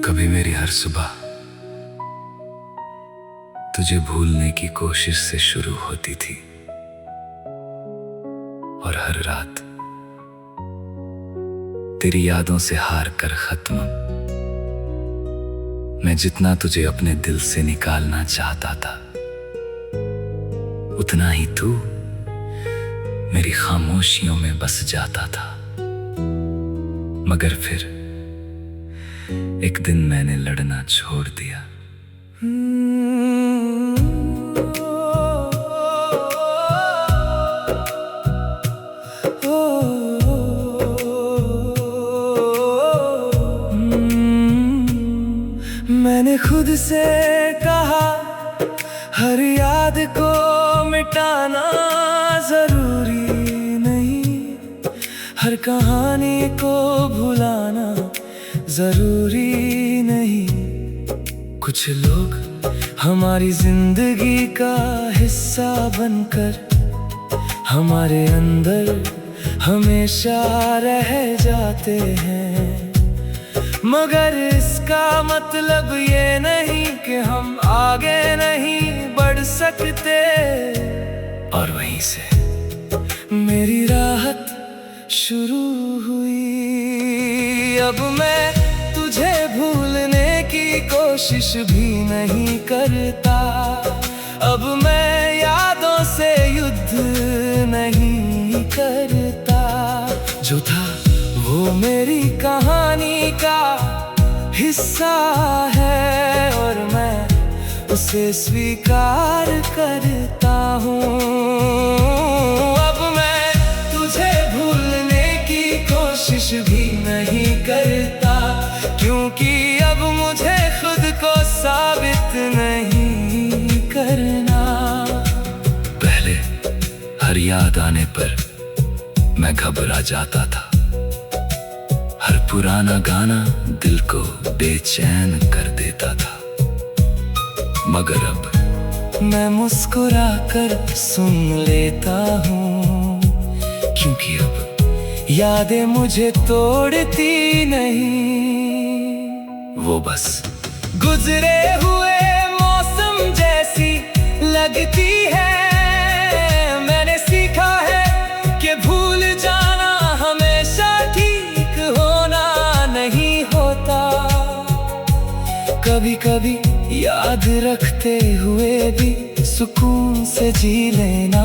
कभी मेरी हर सुबह तुझे भूलने की कोशिश से शुरू होती थी और हर रात तेरी यादों से हार कर खत्म। मैं जितना तुझे अपने दिल से निकालना चाहता था, उतना ही तू मेरी खामोशियों में बस जाता था। मगर फिर एक दिन मैंने लड़ना छोड़ दिया। मैंने खुद से कहा हर याद को मिटाना जरूरी नहीं, हर कहानी को भुलाना जरूरी नहीं। कुछ लोग हमारी जिंदगी का हिस्सा बनकर हमारे अंदर हमेशा रह जाते हैं, मगर इसका मतलब ये नहीं कि हम आगे नहीं बढ़ सकते। और वहीं से मेरी राहत शुरू हुई। अब मैं तुझे भूलने की कोशिश भी नहीं करता, अब मैं यादों से युद्ध नहीं करता। जो था वो मेरी कहानी का हिस्सा है और मैं उसे स्वीकार करता हूँ। अब मैं तुझे भूलने की कोशिश भी नहीं करता, क्योंकि अब मुझे खुद को साबित नहीं करना। पहले हर याद आने पर मैं घबरा जाता था, हर पुराना गाना दिल को बेचैन कर देता था। मगर अब मैं मुस्कुरा कर सुन लेता हूँ, क्योंकि अब यादें मुझे तोड़ती नहीं। वो बस गुजरे हुए मौसम जैसी लगती है। मैंने सीखा है कि भूल जाना हमेशा ठीक होना नहीं होता। कभी कभी याद रखते हुए भी सुकून से जी लेना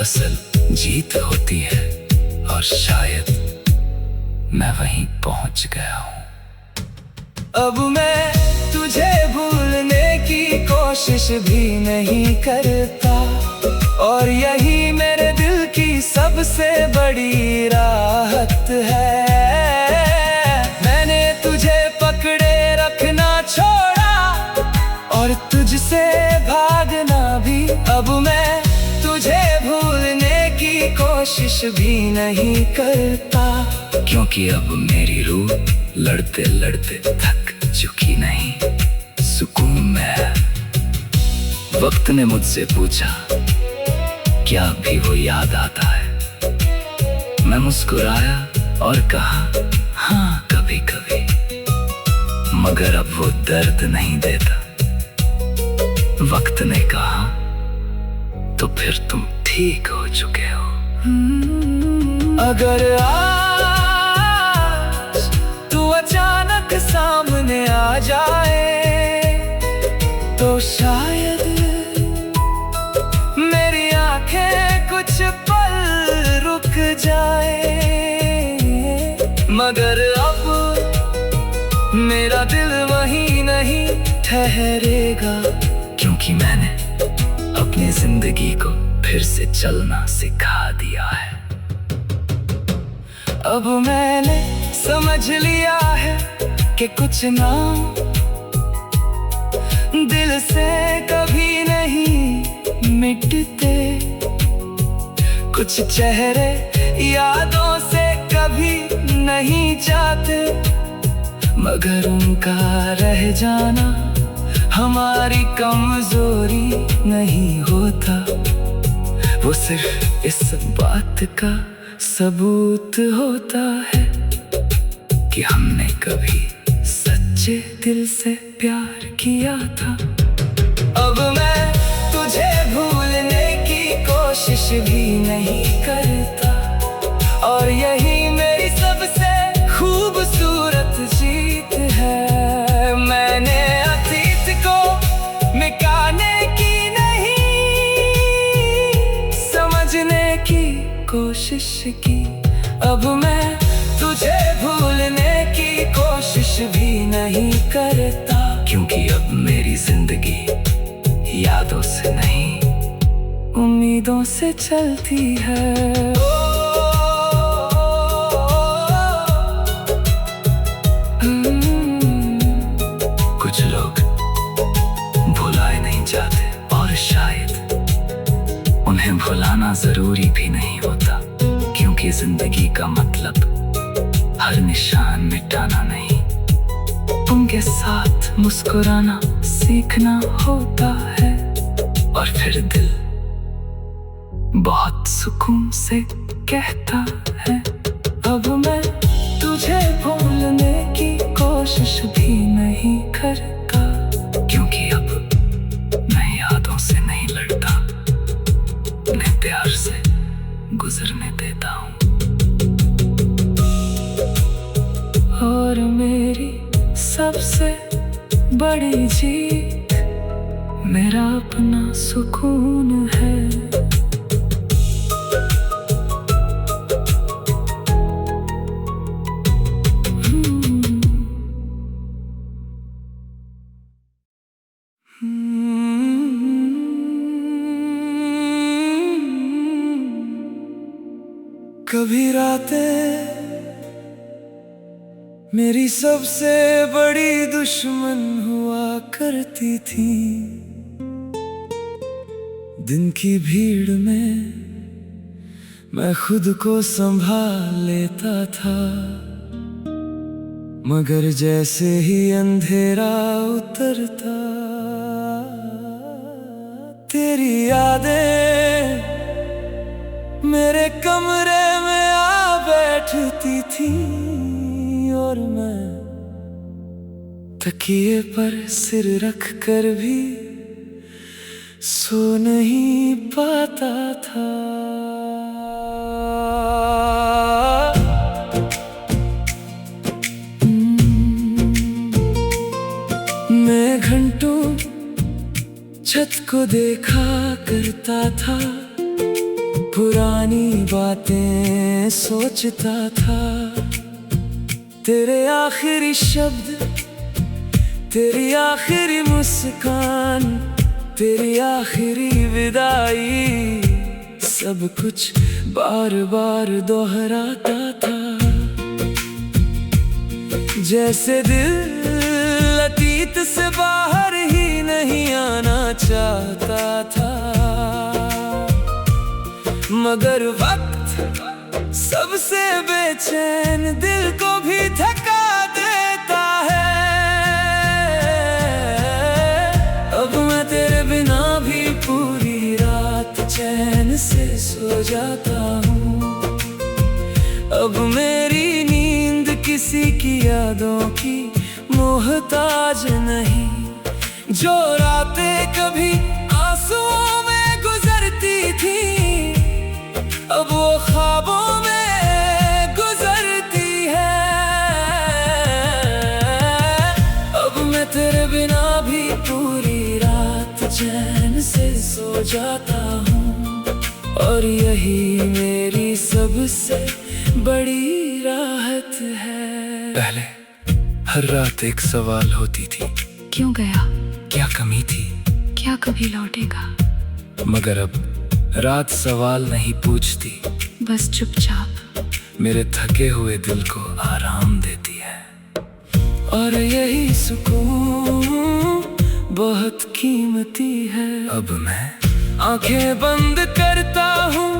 असल जीत होती है, और शायद मैं वहीं पहुंच गया हूँ। अब मैं तुझे भूलने की कोशिश भी नहीं करता, और यही मेरे दिल की सबसे बड़ी राहत है। मैंने तुझे पकड़े रखना छोड़ा और तुझसे भागना भी। अब मैं तुझे भूलने की कोशिश भी नहीं करता, क्योंकि अब मेरी रूह लड़ते लड़ते थक चुकी नहीं, सुकून में है। वक्त ने मुझसे पूछा क्या भी वो याद आता है। मैं मुस्कुराया और कहा हाँ कभी कभी, मगर अब वो दर्द नहीं देता। वक्त ने कहा तो फिर तुम ठीक हो चुके हो। अगर आज तू अचानक सामने आ जाए तो शायद मेरी आंखें कुछ पल रुक जाए, मगर अब मेरा दिल वहीं नहीं ठहरेगा, क्योंकि मैंने अपनी जिंदगी को फिर से चलना सिखा दिया है। अब मैंने समझ लिया है कि कुछ नाम दिल से कभी नहीं मिटते, कुछ चेहरे यादों से कभी नहीं जाते, मगर उनका रह जाना हमारी कमजोरी नहीं होता। वो सिर्फ इस बात का सबूत होता है कि हमने कभी सच्चे दिल से प्यार किया था। अब मैं तुझे भूलने की कोशिश भी नहीं करता, और यही मेरी सबसे खूबसूरत जीत है। मैंने अतीत को मिटाने की नहीं, समझने की कोशिश की। अब मैं तुझे भूलने की कोशिश भी नहीं करता, क्योंकि अब मेरी जिंदगी यादों से नहीं उम्मीदों से चलती है। कुछ लोग भुलाए नहीं जाते, और शायद उन्हें भुलाना जरूरी भी नहीं होता, क्योंकि जिंदगी का मतलब हर निशान मिटाना नहीं, उनके साथ मुस्कुराना सीखना होता है। और फिर दिल बहुत सुकून से कहता है, अब मैं तुझे भूलने की कोशिश भी नहीं करता, क्योंकि अब मैं यादों से नहीं लड़ता, उन्हें प्यार से गुजरने देता हूँ। और मेरी सबसे बड़ी जीत मेरा अपना सुकून है। कभी रातें मेरी सबसे बड़ी दुश्मन हुआ करती थी। दिन की भीड़ में मैं खुद को संभाल लेता था, मगर जैसे ही अंधेरा उतरता तेरी यादें मेरे कमरे में आ बैठती थी, और मैं तकिए पर सिर रख कर भी सो नहीं पाता था। मैं घंटों छत को देखा करता था, पुरानी बातें सोचता था। तेरे आखिरी शब्द, तेरी आखिरी मुस्कान, तेरी आखिरी विदाई, सब कुछ बार बार दोहराता था। जैसे दिल अतीत से बाहर ही नहीं आना चाहता था, मगर वक्त सबसे बेचैन दिल को भी थका देता है। अब मैं तेरे बिना भी पूरी रात चैन से सो जाता हूँ। अब मेरी नींद किसी की यादों की मोहताज नहीं। जो रातें कभी आंसुओं में गुजरती थी, अब वो ख्वाबों में गुजरती है। अब मैं तेरे बिना भी पूरी रात चैन से सो जाता हूँ, और यही मेरी सबसे बड़ी राहत है। पहले हर रात एक सवाल होती थी, क्यों गया? क्या कमी थी? क्या कभी लौटेगा? मगर अब रात सवाल नहीं पूछती, बस चुपचाप मेरे थके हुए दिल को आराम देती है। और यही सुकून बहुत कीमती है। अब मैं आंखें बंद करता हूँ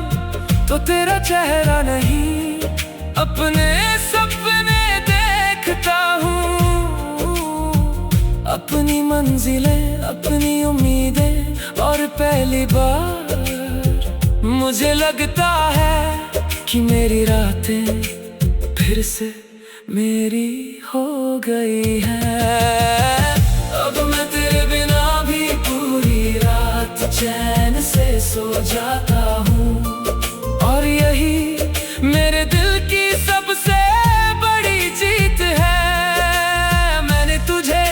तो तेरा चेहरा नहीं, अपने सपने देखता हूँ। अपनी मंजिलें, अपनी उम्मीदें, और पहली बार मुझे लगता है कि मेरी रातें फिर से मेरी हो गई है। अब मैं तेरे बिना भी पूरी रात चैन से सो जाता हूँ, और यही मेरे दिल की सबसे बड़ी जीत है। मैंने तुझे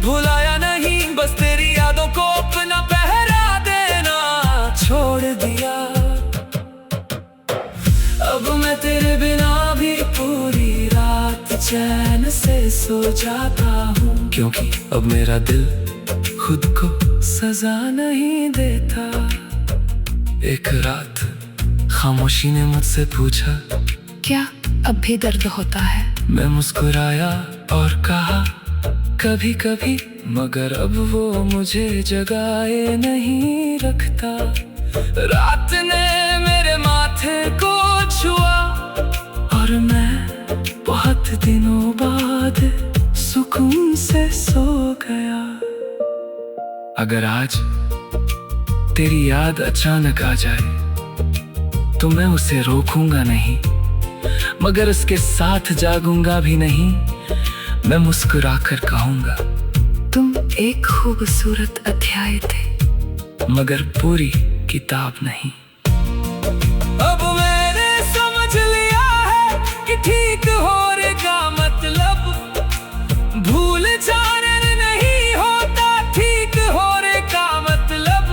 भुलाया नहीं, बस तेरी यादों को अपना पहरा देना छोड़ दिया। अब मैं तेरे बिना भी पूरी रात चैन से सो जाता हूँ, क्योंकि अब मेरा दिल खुद को सजा नहीं देता। एक रात खामोशी ने मुझसे पूछा, क्या अब भी दर्द होता है? मैं मुस्कुराया और कहा, कभी कभी, मगर अब वो मुझे जगाए नहीं रखता। रात ने मेरे माथे को छुआ और मैं बहुत दिनों बाद सुकून से सो गया। अगर आज तेरी याद अचानक आ जाए तो मैं उसे रोकूंगा नहीं, मगर उसके साथ जागूंगा भी नहीं। मैं मुस्कुराकर कहूंगा, तुम एक खूबसूरत अध्याय थे, मगर पूरी किताब नहीं। अब मैंने समझ लिया है कि ठीक होने मतलब भूल जाने नहीं होता, ठीक होने का मतलब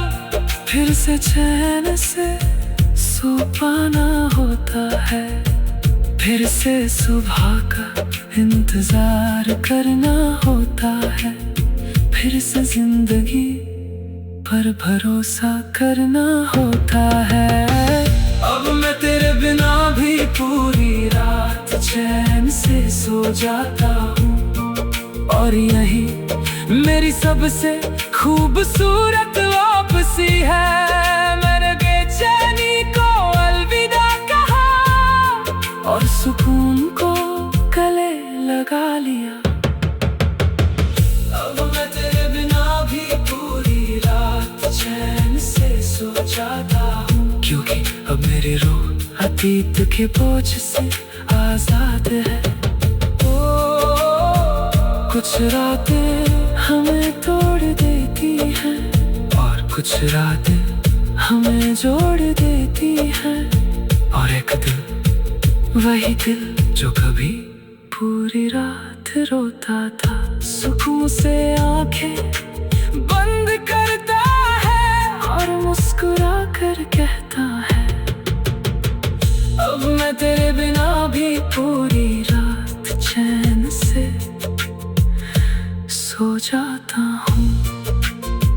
फिर से चैन से सो पाना होता है। फिर से सुबह का इंतजार करना होता है, फिर से जिंदगी पर भरोसा करना होता है। अब मैं तेरे बिना भी पूरी रात चैन से सो जाता हूँ, और यही मेरी सबसे खूबसूरत वापसी है। मैंने बेचैनी को अलविदा कहा और सुकून को गले लगा लिया। अब मैं तेरे बिना भी पूरी रात चैन से सो जाता हूँ, क्योंकि अब मेरी रूह अतीत के बोझ से आजाद है। कुछ रातें हमें तोड़ देती हैं और कुछ रातें हमें जोड़ देती हैं, और एक दिल, वही दिल जो कभी पूरी रात रोता था, सुकून से आंखें बंद करता है और मुस्कुरा कर कहता है, अब मैं तेरे बिना भी पूरी रात चैन से सो जाता हूँ,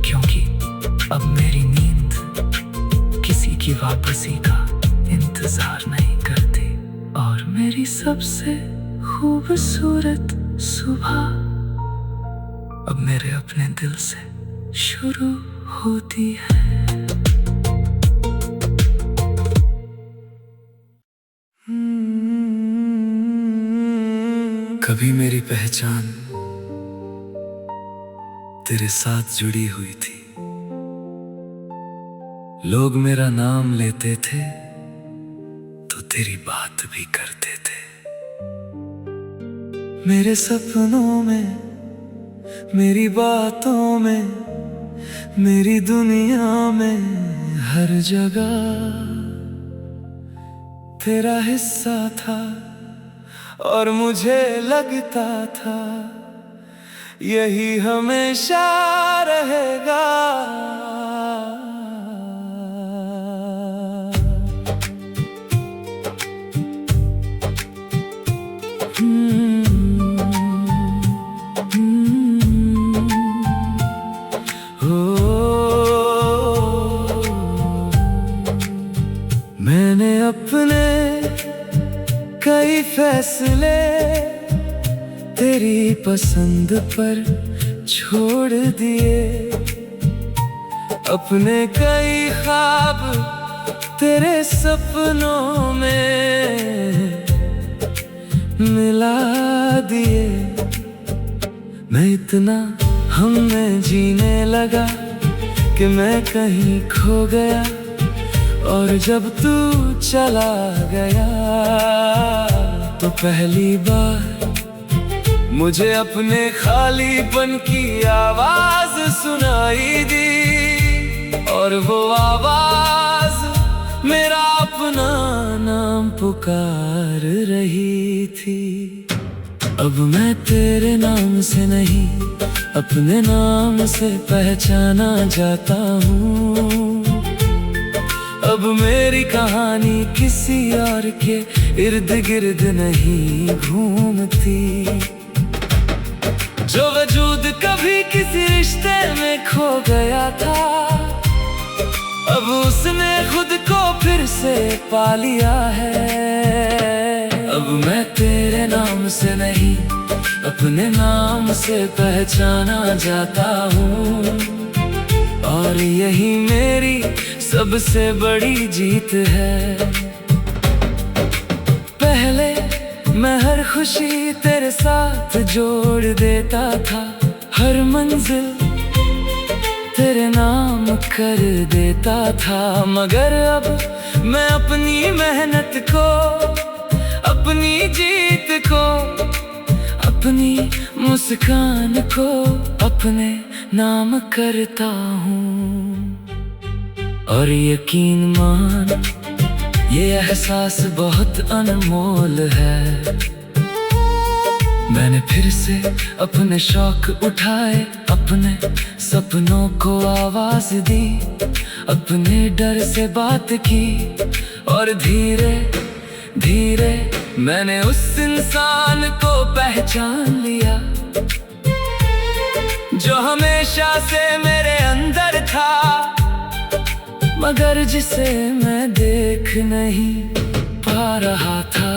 क्योंकि अब मेरी नींद किसी की वापसी का इंतजार नहीं करती, और मेरी सबसे खूबसूरत सुबह अब मेरे अपने दिल से शुरू होती है। कभी मेरी पहचान तेरे साथ जुड़ी हुई थी, लोग मेरा नाम लेते थे तो तेरी बात भी करते थे। मेरे सपनों में, मेरी बातों में, मेरी दुनिया में, हर जगह तेरा हिस्सा था, और मुझे लगता था यही हमेशा रहेगा। मैंने अपने कई फैसले तेरी पसंद पर छोड़ दिए, अपने कई ख्वाब तेरे सपनों में मिला दिए। मैं इतना हमने जीने लगा कि मैं कहीं खो गया, और जब तू चला गया तो पहली बार मुझे अपने खालीपन की आवाज सुनाई दी, और वो आवाज मेरा अपना नाम पुकार रही थी। अब मैं तेरे नाम से नहीं अपने नाम से पहचाना जाता हूँ। अब मेरी कहानी किसी और के इर्द गिर्द नहीं घूमती। जो वजूद कभी किसी रिश्ते में खो गया था, अब उसने खुद को फिर से पा लिया है। अब मैं तेरे नाम से नहीं अपने नाम से पहचाना जाता हूँ, और यही मेरी सबसे बड़ी जीत है। पहले मैं हर खुशी तेरे साथ जोड़ देता था, हर मंजिल तेरे नाम कर देता था, मगर अब मैं अपनी मेहनत को, अपनी जीत को, अपनी मुस्कान को अपने नाम करता हूँ। और यकीन मान ये एहसास बहुत अनमोल है। मैंने फिर से अपने शौक उठाए, अपने सपनों को आवाज दी, अपने डर से बात की, और धीरे धीरे मैंने उस इंसान को पहचान लिया जो हमेशा से मेरे अंदर था, मगर जिसे मैं देख नहीं पा रहा था।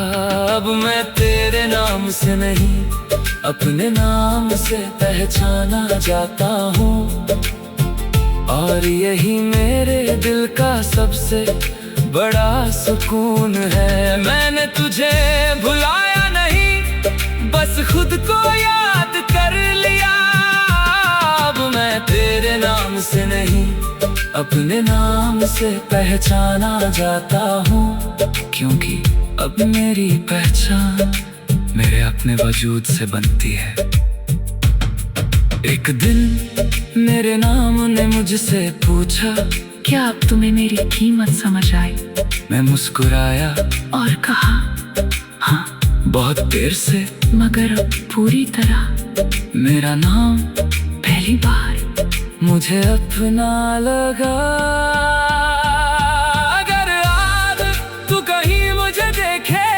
अब मैं तेरे नाम से नहीं अपने नाम से पहचाना जाता हूँ, और यही मेरे दिल का सबसे बड़ा सुकून है। मैंने तुझे भुलाया नहीं, बस खुद को याद कर लिया। अब मैं तेरे नाम से नहीं अपने नाम से पहचाना जाता हूँ, क्योंकि अब मेरी पहचान मेरे अपने वजूद से बनती है। एक दिन मेरे नाम ने मुझसे पूछा, क्या अब तुम्हें मेरी कीमत समझ आई? मैं मुस्कुराया और कहा, हाँ बहुत देर से, मगर अब पूरी तरह। मेरा नाम पहली बार मुझे अपना लगा। अगर आज तू कहीं मुझे देखे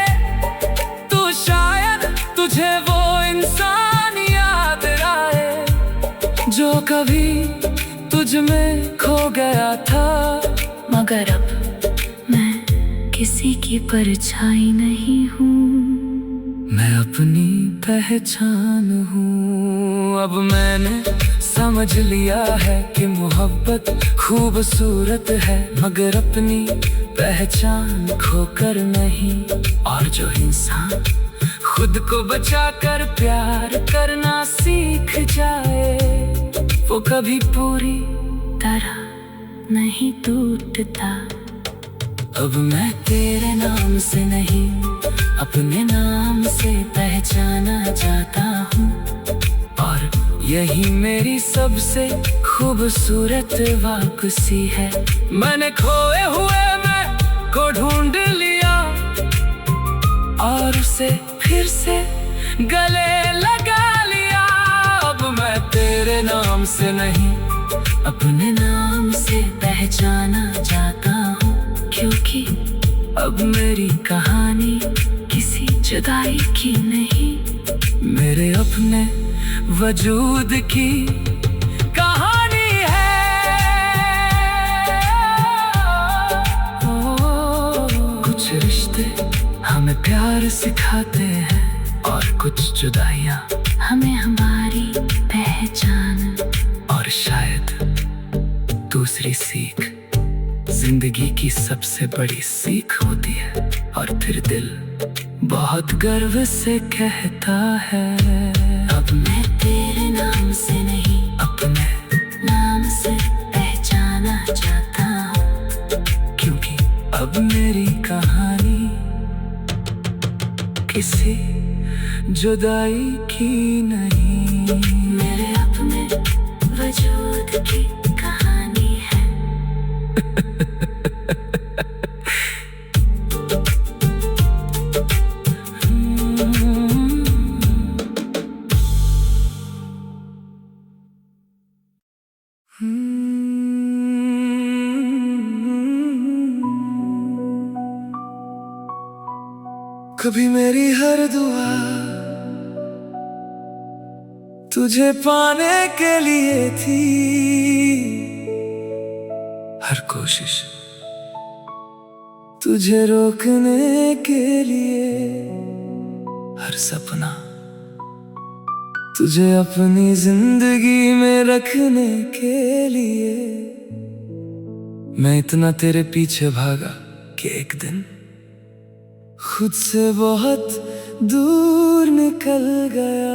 तो शायद तुझे वो इंसान याद आए जो कभी तुझ में खो गया था, मगर अब मैं किसी की परछाई नहीं हूँ। मैं अपनी पहचान हूँ। अब मैंने समझ लिया है कि मोहब्बत खूबसूरत है, मगर अपनी पहचान खोकर नहीं। और जो इंसान खुद को बचाकर प्यार करना सीख जाए, वो कभी पूरी तरह नहीं टूटता। अब मैं तेरे नाम से नहीं अपने नाम से पहचाना जाता हूँ, और यही मेरी सबसे खूबसूरत वापसी है। मैंने खोए हुए मैं को ढूंढ लिया और उसे फिर से गले लगा लिया। अब मैं तेरे नाम से नहीं अपने नाम से पहचाना जाता हूँ, क्योंकि अब मेरी कहानी किसी जुदाई की नहीं, मेरे अपने वजूद की कहानी है। कुछ रिश्ते हमें प्यार सिखाते हैं, और कुछ जुदाइयाँ हमें हमारी पहचान। और शायद दूसरी सीख जिंदगी की सबसे बड़ी सीख होती है। और फिर दिल बहुत गर्व से कहता है, अब मैं तेरे नाम से नहीं अपने नाम से पहचाना जाता हूँ, क्योंकि अब मेरी कहानी किसी जुदाई की नहीं, मेरे अपने वजूद की कहानी है। कभी मेरी हर दुआ तुझे पाने के लिए थी, हर कोशिश तुझे रोकने के लिए, हर सपना तुझे अपनी जिंदगी में रखने के लिए। मैं इतना तेरे पीछे भागा कि एक दिन खुद से बहुत दूर निकल गया।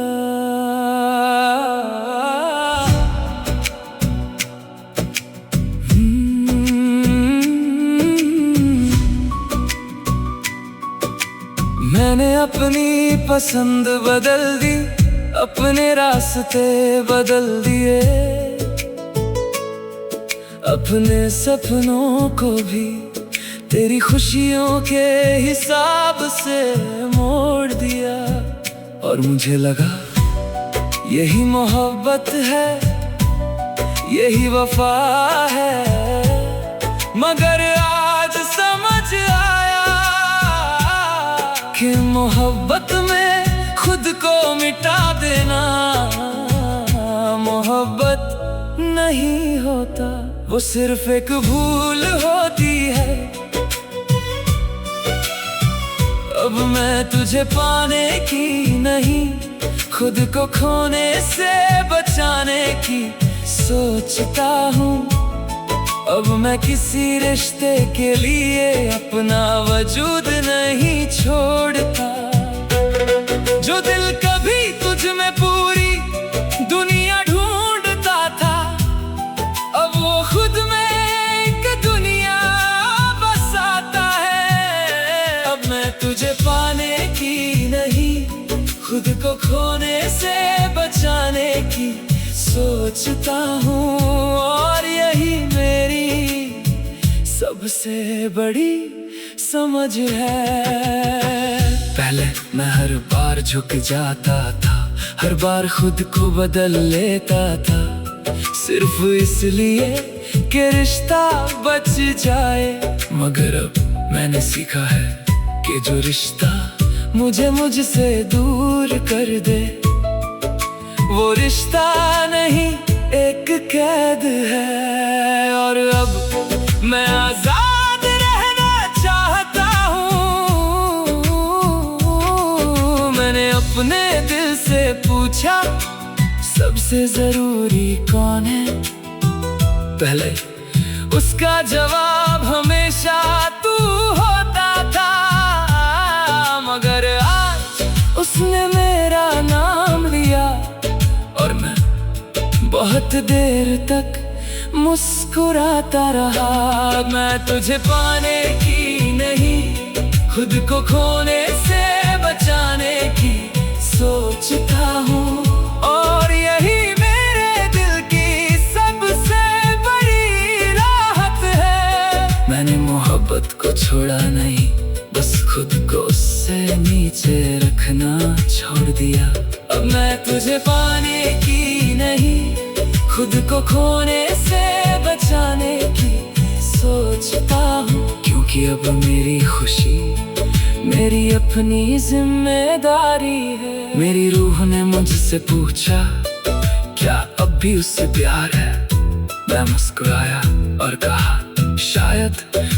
मैंने अपनी पसंद बदल दी, अपने रास्ते बदल दिए, अपने सपनों को भी तेरी खुशियों के हिसाब से मोड़ दिया। और मुझे लगा यही मोहब्बत है, यही वफा है, मगर आज समझ आया कि मोहब्बत में खुद को मिटा देना मोहब्बत नहीं होता, वो सिर्फ एक भूल होती है। अब मैं तुझे पाने की नहीं, खुद को खोने से बचाने की सोचता हूँ। अब मैं किसी रिश्ते के लिए अपना वजूद नहीं छोड़ता। जो दिल कभी तुझ में पूरी दुनिया ढूंढता था, अब वो खुद में एक दुनिया बसाता है। अब मैं तुझे पाने की नहीं, खुद को खोने से बचाने की सोचता हूँ। और यही मेरी सबसे बड़ी समझ है। पहले मैं हर बार झुक जाता था, हर बार खुद को बदल लेता था, सिर्फ इसलिए कि रिश्ता बच जाए। मगर अब मैंने सीखा है कि जो रिश्ता मुझे मुझसे दूर कर दे, वो रिश्ता नहीं एक कैद है। और अब मैं आजाद रहना चाहता हूँ। मैंने अपने दिल से पूछा सबसे जरूरी कौन है, पहले उसका जवाब हमेशा तू होता था, मगर आज उसने मेरा नाम लिया। और मैं बहुत देर तक मुस्कुराता रहा। मैं तुझे पाने की नहीं, खुद को खोने से बचाने की सोचता हूँ। और यही मेरे दिल की सबसे बड़ी राहत है। मैंने मोहब्बत को छोड़ा नहीं, बस खुद को उससे नीचे रखना छोड़ दिया। अब मैं तुझे पाने की नहीं, खुद को खोने से बचाने की सोचता हूँ। क्योंकि अब मेरी खुशी मेरी अपनी जिम्मेदारी है। मेरी रूह ने मुझसे पूछा क्या अब भी उससे प्यार है। मैं मुस्कुराया और कहा शायद,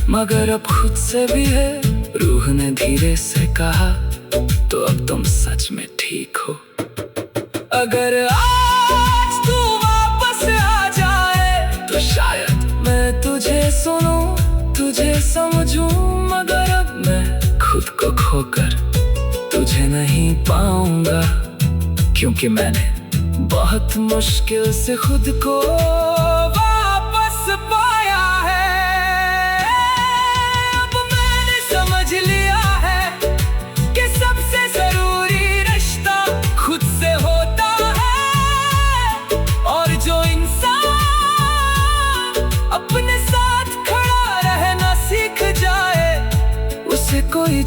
मगर अब खुद से भी है। रूह ने धीरे से कहा तो अब तुम सच में ठीक हो। अगर आज तू वापस आ जाए तो शायद मैं तुझे सुनूं, तुझे समझूं, मगर अब मैं खुद को खोकर तुझे नहीं पाऊंगा। क्योंकि मैंने बहुत मुश्किल से खुद को वापस पाया है। अब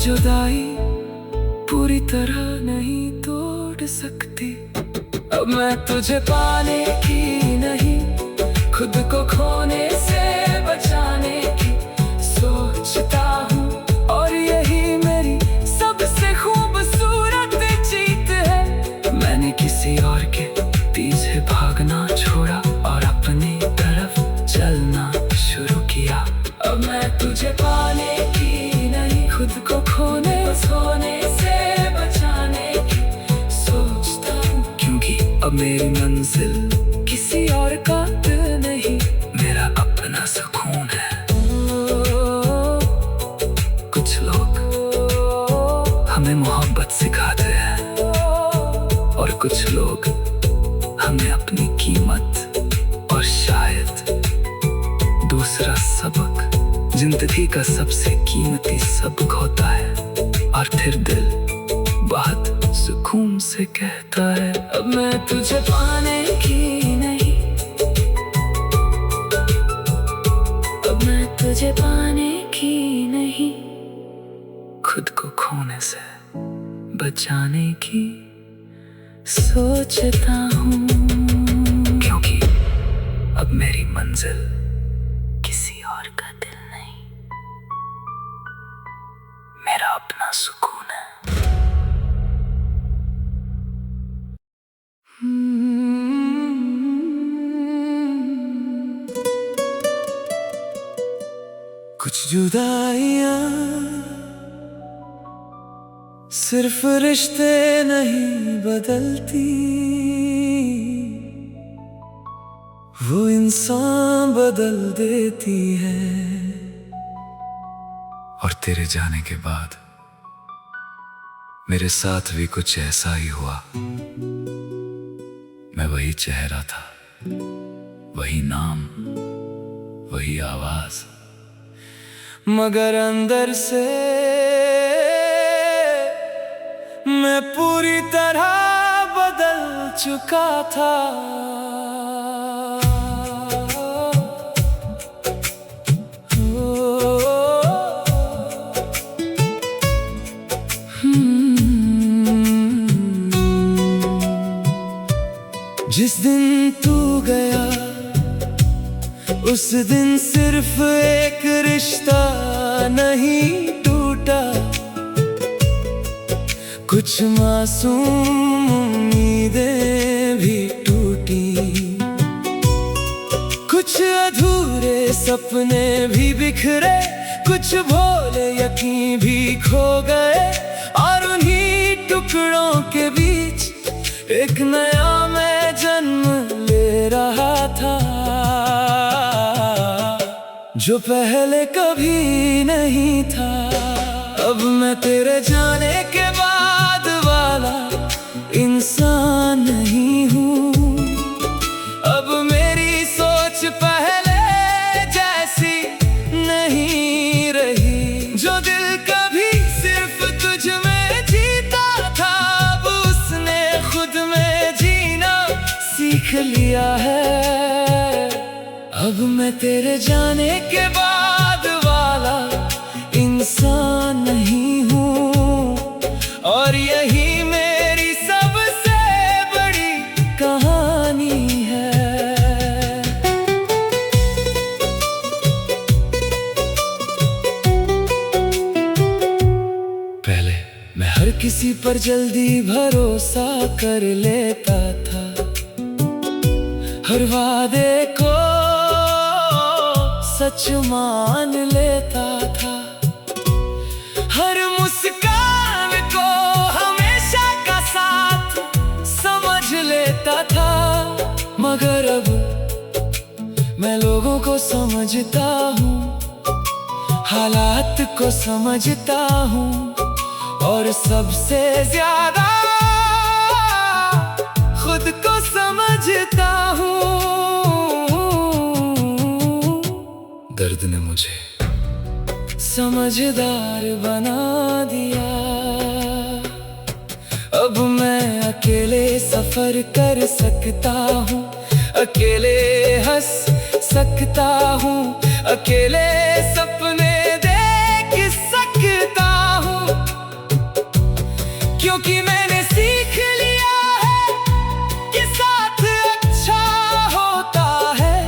जुदाई पूरी तरह नहीं तोड़ सकती। अब मैं तुझे पाने की नहीं, खुद को खोने से बचाने की सोचता हूँ। और यही मेरी सबसे खूबसूरत जीत है। मैंने किसी और के पीछे भागना छोड़ा और अपनी तरफ चलना शुरू किया। अब मैं तुझे पाने की नहीं, खुद को खोने से बचाने की सोचता हूँ। क्योंकि अब मेरी मंजिल किसी और का दिल नहीं, मेरा अपना सुकून है। कुछ लोग हमें मोहब्बत सिखाते हैं और कुछ लोग हमें अपनी कीमत, और शायद दूसरा सबक जिंदगी का सबसे कीमती सबक होता है। और फिर दिल बहुत सुकून से कहता है, अब मैं तुझे पाने की नहीं, अब मैं तुझे पाने की नहीं, खुद को खोने से बचाने की सोचता हूँ। क्योंकि अब मेरी मंजिल किसी और का दिल नहीं, मेरा अपना सुकून है। कुछ जुदाइयाँ सिर्फ रिश्ते नहीं बदलती, वो इंसान बदल देती है। और तेरे जाने के बाद मेरे साथ भी कुछ ऐसा ही हुआ। मैं वही चेहरा था, वही नाम, वही आवाज, मगर अंदर से मैं पूरी तरह बदल चुका था। जिस दिन तू गया उस दिन सिर्फ एक रिश्ता नहीं टूटा, कुछ मासूम उम्मीदें भी टूटी, कुछ अधूरे सपने भी बिखरे, कुछ भोले यकीन भी खो गए। और उन्हीं टुकड़ों के बीच एक नया मैं जन्म ले रहा था, जो पहले कभी नहीं था। अब मैं तेरे जाने के बाद वाला इंसान नहीं हूँ, अब मेरी सोच पहले जैसी नहीं रही। जो दिल कभी सिर्फ तुझ में जीता था, अब उसने खुद में जीना सीख लिया है। अब मैं तेरे जाने के बाद वाला इंसान नहीं हूँ, और यही मेरी सबसे बड़ी कहानी है। पहले मैं हर किसी पर जल्दी भरोसा कर लेता था, हर वादे को सच मान लेता था, हर मुस्कान को हमेशा का साथ समझ लेता था। मगर अब मैं लोगों को समझता हूँ, हालात को समझता हूँ, और सबसे ज्यादा खुद को समझता हूँ। दर्द ने मुझे समझदार बना दिया। अब मैं अकेले सफर कर सकता हूँ, अकेले हंस सकता हूँ, अकेले सपने देख सकता हूँ। क्योंकि मैंने सीख लिया है कि साथ अच्छा होता है,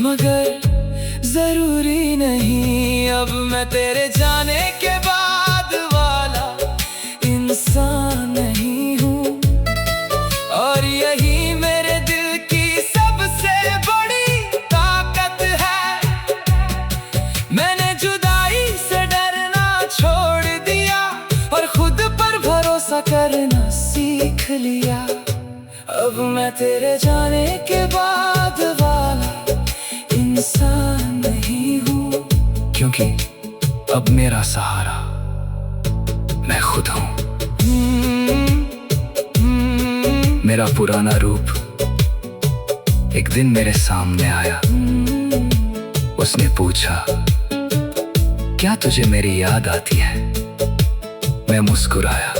मगर जरूरी नहीं। अब मैं तेरे जाने के बाद वाला इंसान नहीं हूँ, और यही मेरे दिल की सबसे बड़ी ताकत है। मैंने जुदाई से डरना छोड़ दिया और खुद पर भरोसा करना सीख लिया। अब मैं तेरे जाने के बाद वाला इंसान नहीं हूँ, क्योंकि अब मेरा सहारा मैं खुद हूँ। मेरा पुराना रूप एक दिन मेरे सामने आया। उसने पूछा, क्या तुझे मेरी याद आती है? मैं मुस्कुराया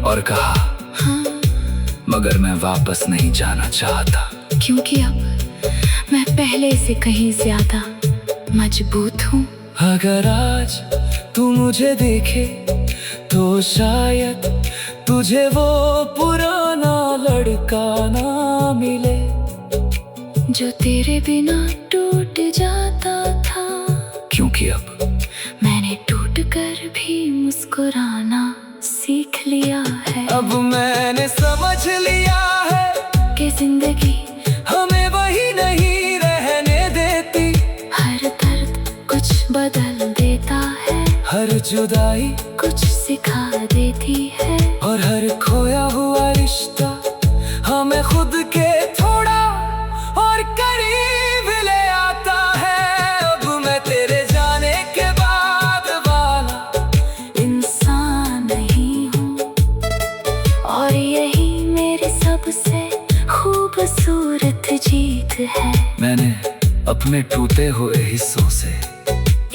और कहा, मगर मैं वापस नहीं जाना चाहता, क्योंकि अब मैं पहले से कहीं ज्यादा मजबूत हूँ। अगर आज तू मुझे देखे तो शायद तुझे वो पुराना लड़का ना मिले, जो तेरे बिना टूट जाता था। क्योंकि अब मैंने टूट कर भी मुस्कुराना सीख लिया है। अब मैंने समझ लिया है कि जिंदगी हमें वही नहीं रहने देती। हर दर्द कुछ बदल देता है, हर जुदाई कुछ सिखा देती है, और हर खोया हुआ रिश्ता हमें खुद के थोड़ा और करीब ले आता है। अब मैं तेरे जाने के बाद वाला इंसान नहीं हूँ, और यही मेरी सबसे खूबसूरत जीत है। मैंने अपने टूटे हुए हिस्सों से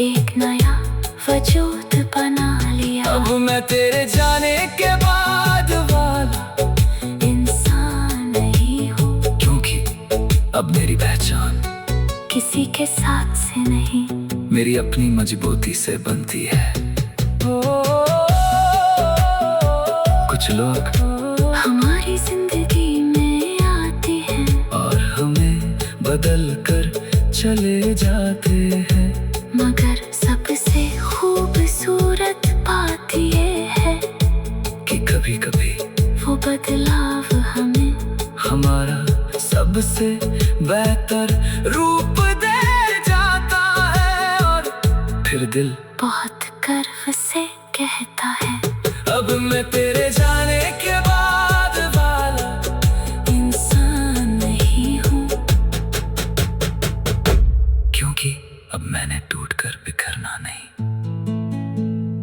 एक नया वजूद बना लिया। अब मैं तेरे जाने के बाद वाला इंसान नहीं हूँ, क्योंकि अब मेरी पहचान किसी के साथ से नहीं, मेरी अपनी मजबूती से बनती है। कुछ लोग हमारी जिंदगी में आते हैं और हमें बदल कर चले जाते हैं, मगर सबसे खूबसूरत बात ये है कि कभी कभी वो बदलाव हमें हमारा सबसे बेहतर रूप दे जाता है। और फिर दिल बहुत गर्व से कहता है, अब मैं तेरे जाने के बाद वाला इंसान नहीं हूँ, क्योंकि अब मैंने टूटकर बिखरना नहीं,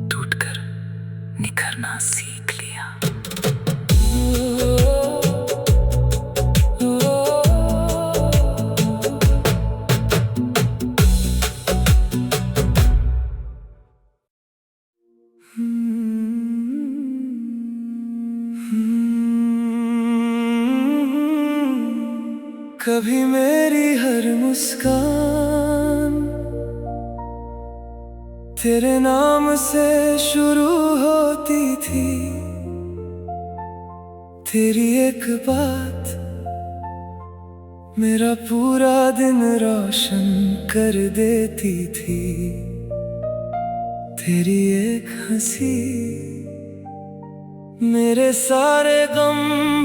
टूटकर निखरना सीख लिया। कभी मेरी हर मुस्कान तेरे नाम से शुरू होती थी, तेरी एक बात मेरा पूरा दिन रोशन कर देती थी, तेरी एक हंसी मेरे सारे गम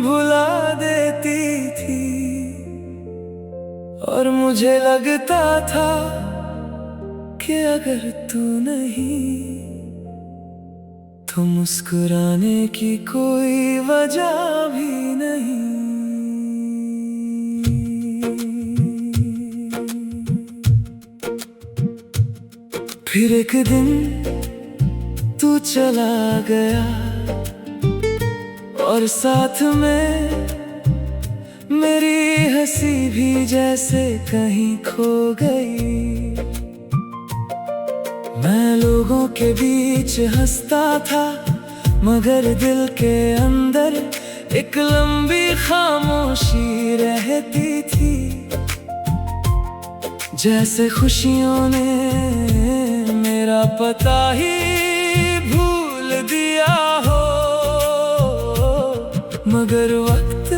भुला देती थी। और मुझे लगता था कि अगर तू नहीं तो मुस्कुराने की कोई वजह भी नहीं। फिर एक दिन तू चला गया और साथ में मेरी हंसी भी जैसे कहीं खो गई। मैं लोगों के बीच हंसता था मगर दिल के अंदर एक लंबी खामोशी रहती थी, जैसे खुशियों ने मेरा पता ही भूल दिया हो। मगर वक्त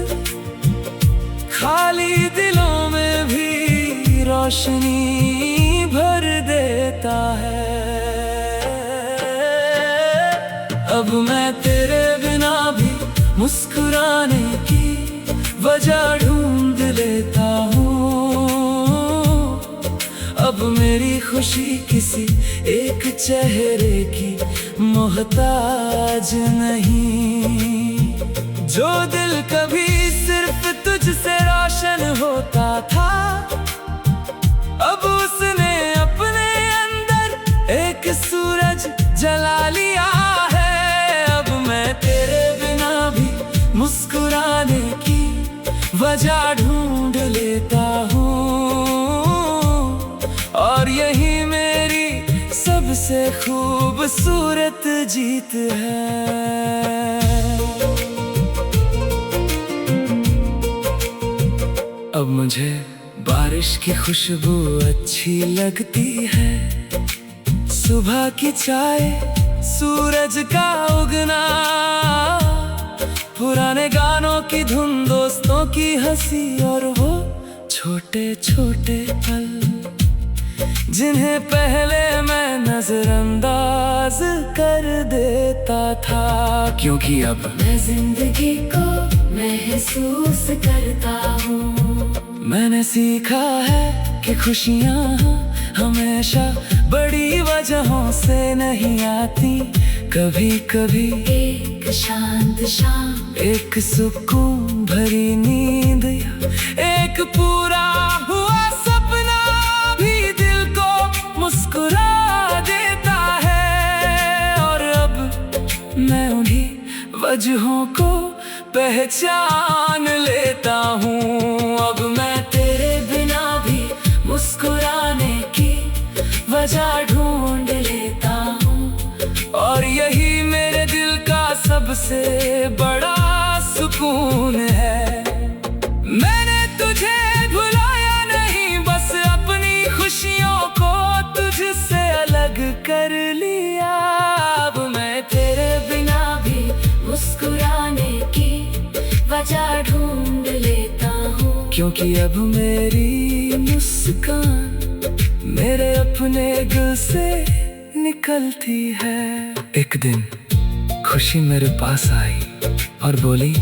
खाली दिलों में भी रोशनी भर देता है। अब मैं तेरे बिना भी मुस्कुराने की वजह ढूंढ लेता हूँ। अब मेरी खुशी किसी एक चेहरे की मोहताज नहीं। जो दिल कभी सिर्फ तुझसे रोशन होता था, अब उसने अपने अंदर एक सूरज जला लिया है। अब मैं तेरे बिना भी मुस्कुराने की वजह ढूंढ लेता हूँ, और यही मेरी सबसे खूबसूरत जीत है। अब मुझे बारिश की खुशबू अच्छी लगती है, सुबह की चाय, सूरज का उगना, पुराने गानों की धुन, दोस्तों की हंसी, और वो छोटे छोटे पल जिन्हें पहले मैं नजरअंदाज कर देता था। क्योंकि अब मैं जिंदगी को महसूस करता हूँ। मैंने सीखा है कि खुशियाँ हमेशा बड़ी वजहों से नहीं आती। कभी कभी एक शांत शाम, एक सुकून भरी नींद, या एक पूरा हुआ सपना भी दिल को मुस्कुरा देता है। और अब मैं उन्हीं वजहों को पहचान लेता हूँ। अब मैं तेरे बिना भी मुस्कुराने की वजह ढूंढ लेता हूँ, और यही मेरे दिल का सबसे बड़ा सुकून है। मैंने तुझे भुलाया नहीं, बस अपनी खुशियों को तुझसे अलग कर लिया। अब मैं तेरे बिना भी मुस्कुराने की वजह ढूंढ लेता हूँ, क्योंकि अब मेरी मुस्कान मेरे अपने दिल से निकलती है। एक दिन खुशी मेरे पास आई और बोली,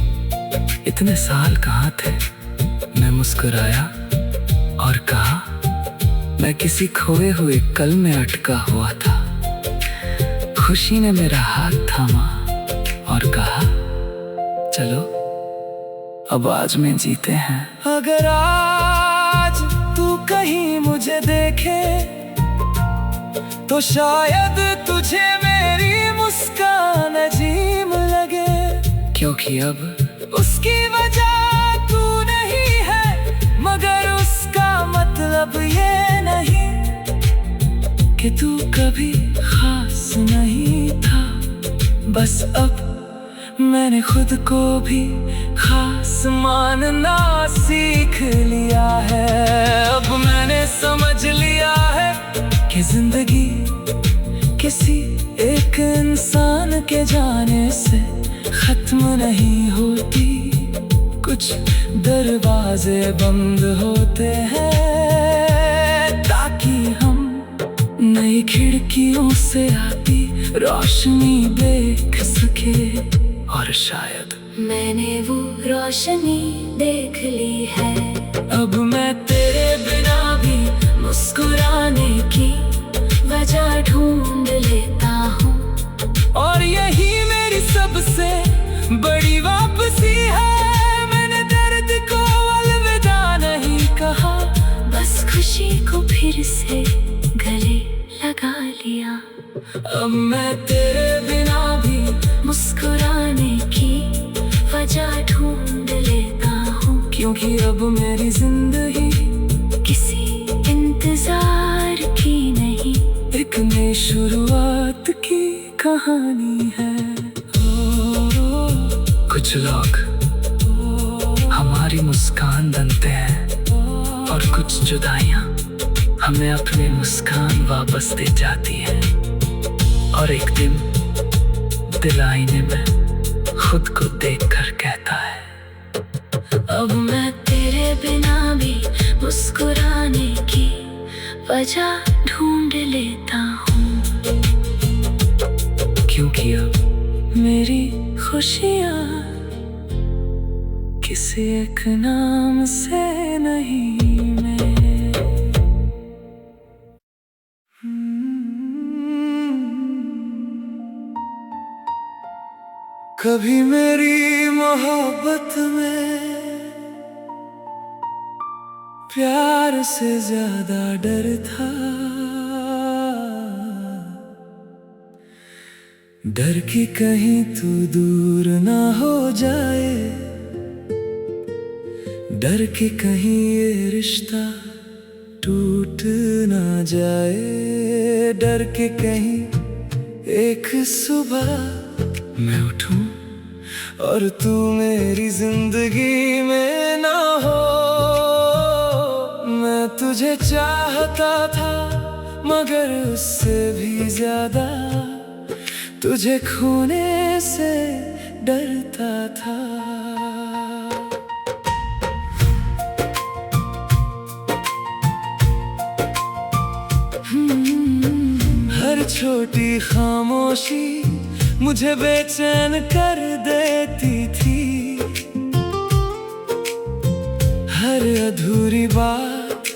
इतने साल कहाँ थे? मैं मुस्कुराया और कहा, मैं किसी खोए हुए कल में अटका हुआ था। खुशी ने मेरा हाथ थामा और कहा, चलो अब आज में जीते हैं। अगर आज तू कहीं मुझे देखे तो शायद तुझे मेरी मुस्कान अजीब लगे, क्योंकि अब उसकी वजह तू नहीं है, मगर उसका मतलब ये नहीं कि तू कभी खास नहीं था। बस अब मैंने खुद को भी खास मानना सीख लिया है। अब मैंने समझ लिया है कि जिंदगी किसी एक इंसान के जाने से खत्म नहीं होती। कुछ दरवाजे बंद होते हैं ताकि हम नई खिड़कियों से आती रोशनी देख सके, और शायद मैंने वो रोशनी देख ली है। अब मैं तेरे बिना भी मुस्कुराने की वजह ढूंढ लेता हूँ, और यही मेरी सबसे बड़ी वापसी है। मैंने दर्द को अलविदा नहीं कहा, बस खुशी को फिर से गले लगा लिया। अब मैं तेरे बिना भी मुस्कुराने की वजह ढूंढ लेता हूँ, क्योंकि अब मेरी जिंदगी किसी इंतजार की नहीं, एक नई शुरुआत की कहानी है। कुछ लोग हमारी मुस्कान बनते हैं, और कुछ जुदाइयाँ हमें अपनी मुस्कान वापस दे जाती है। और एक दिन दिल आईने में खुद को देखकर कहता है, अब मैं तेरे बिना भी मुस्कुराने की वजह ढूंढ लेता हूँ, क्योंकि अब मेरी खुशियाँ किसी एक नाम से नहीं मैं। कभी मेरी मोहब्बत में प्यार से ज्यादा डर था, डर कि कहीं तू दूर ना हो जाए, डर कि कहीं ये रिश्ता टूट ना जाए, डर कि कहीं एक सुबह मैं उठूं और तू मेरी जिंदगी में ना हो। मैं तुझे चाहता था मगर उससे भी ज्यादा तुझे खोने से डरता था। हर छोटी खामोशी मुझे बेचैन कर देती थी, हर अधूरी बात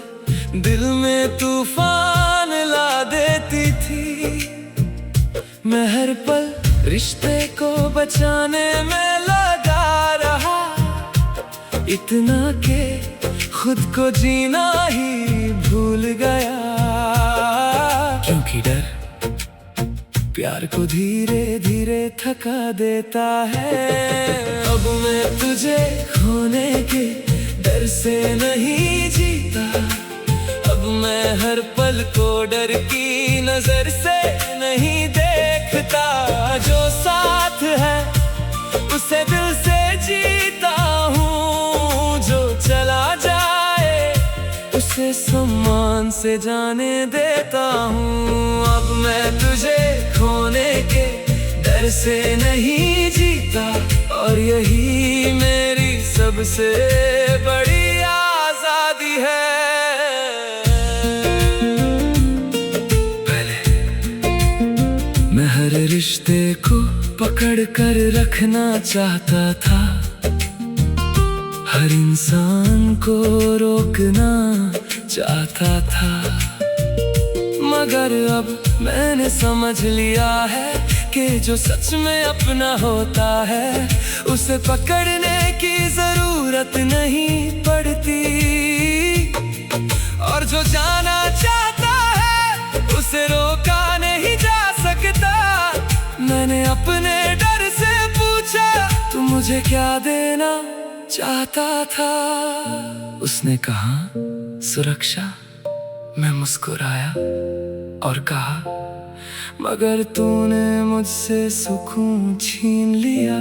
दिल में तूफान ला देती थी। मैं हर पल रिश्ते को बचाने में लगा रहा, इतना के खुद को जीना ही भूल गया, क्योंकि डर प्यार को धीरे धीरे थका देता है। अब मैं तुझे खोने के डर से नहीं जीता, अब मैं हर पल को डर की नजर से नहीं देखता। जो साथ है उसे दिल से जीता हूँ, जो चला जाए उसे सम्मान से जाने देता हूँ। अब मैं तुझे खोने के डर से नहीं जीता, और यही मेरी सबसे बड़ी आजादी है। पहले मैं हर रिश्ते को पकड़ कर रखना चाहता था, हर इंसान को रोकना चाहता था, मगर अब मैंने समझ लिया है कि जो सच में अपना होता है उसे पकड़ने की जरूरत नहीं पड़ती, और जो जाना चाहता है उसे रोका नहीं जा सकता। मैंने अपने डर से पूछा, तू मुझे क्या देना चाहता था? उसने कहा, सुरक्षा। मैं मुस्कुराया और कहा, मगर तूने मुझसे सुकून छीन लिया।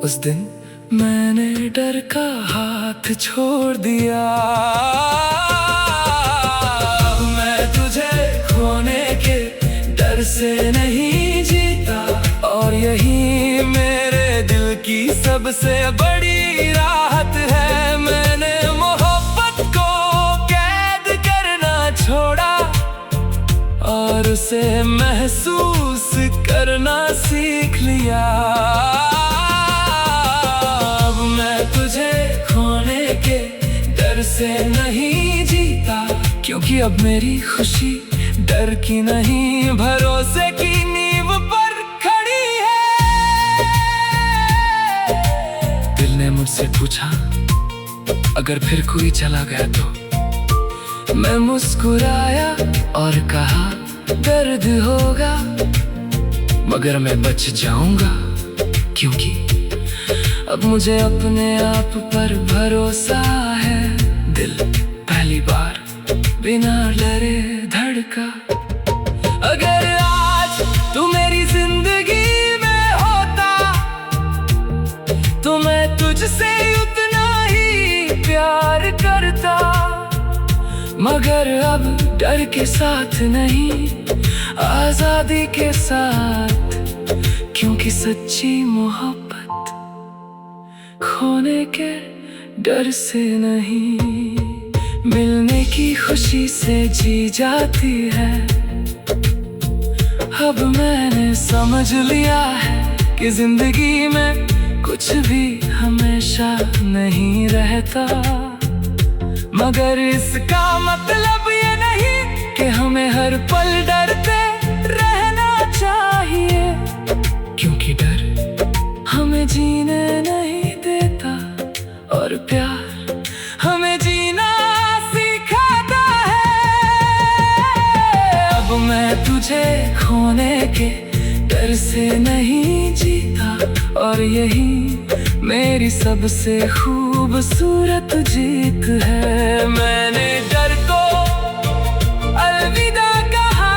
उस दिन मैंने डर का हाथ छोड़ दिया। अब मैं तुझे खोने के डर से नहीं जीता, और यही मेरे दिल की सबसे बड़ी राहत है। मैंने मोहब्बत को कैद करना छोड़ा और उसे महसूस करना सीख लिया। अब मैं तुझे खोने के डर से नहीं जीता, क्योंकि अब मेरी खुशी डर की नहीं भरोसे की नींव पर खड़ी है। दिल ने मुझसे पूछा, अगर फिर कोई चला गया तो? मैं मुस्कुराया और कहा, दर्द होगा मगर मैं बच जाऊंगा, क्योंकि अब मुझे अपने आप पर भरोसा है। दिल पहली बार बिना डरे धड़का। अगर आज तू मेरी जिंदगी में होता तो मैं तुझसे उतना ही प्यार करता, मगर अब डर के साथ नहीं, आजादी के साथ, क्योंकि सच्ची मोहब्बत खोने के डर से नहीं, मिलने की खुशी से जी जाती है। अब मैंने समझ लिया है कि जिंदगी में कुछ भी हमेशा नहीं रहता, मगर इसका मतलब ये नहीं कि हमें हर पल डरते रहना चाहिए, क्योंकि डर हमें जीने नहीं देता और प्यार हमें जीना सिखाता है। अब मैं तुझे खोने के डर से नहीं जीता, और यही मेरी सबसे खूबसूरत जीत है। मैंने डर को अलविदा कहा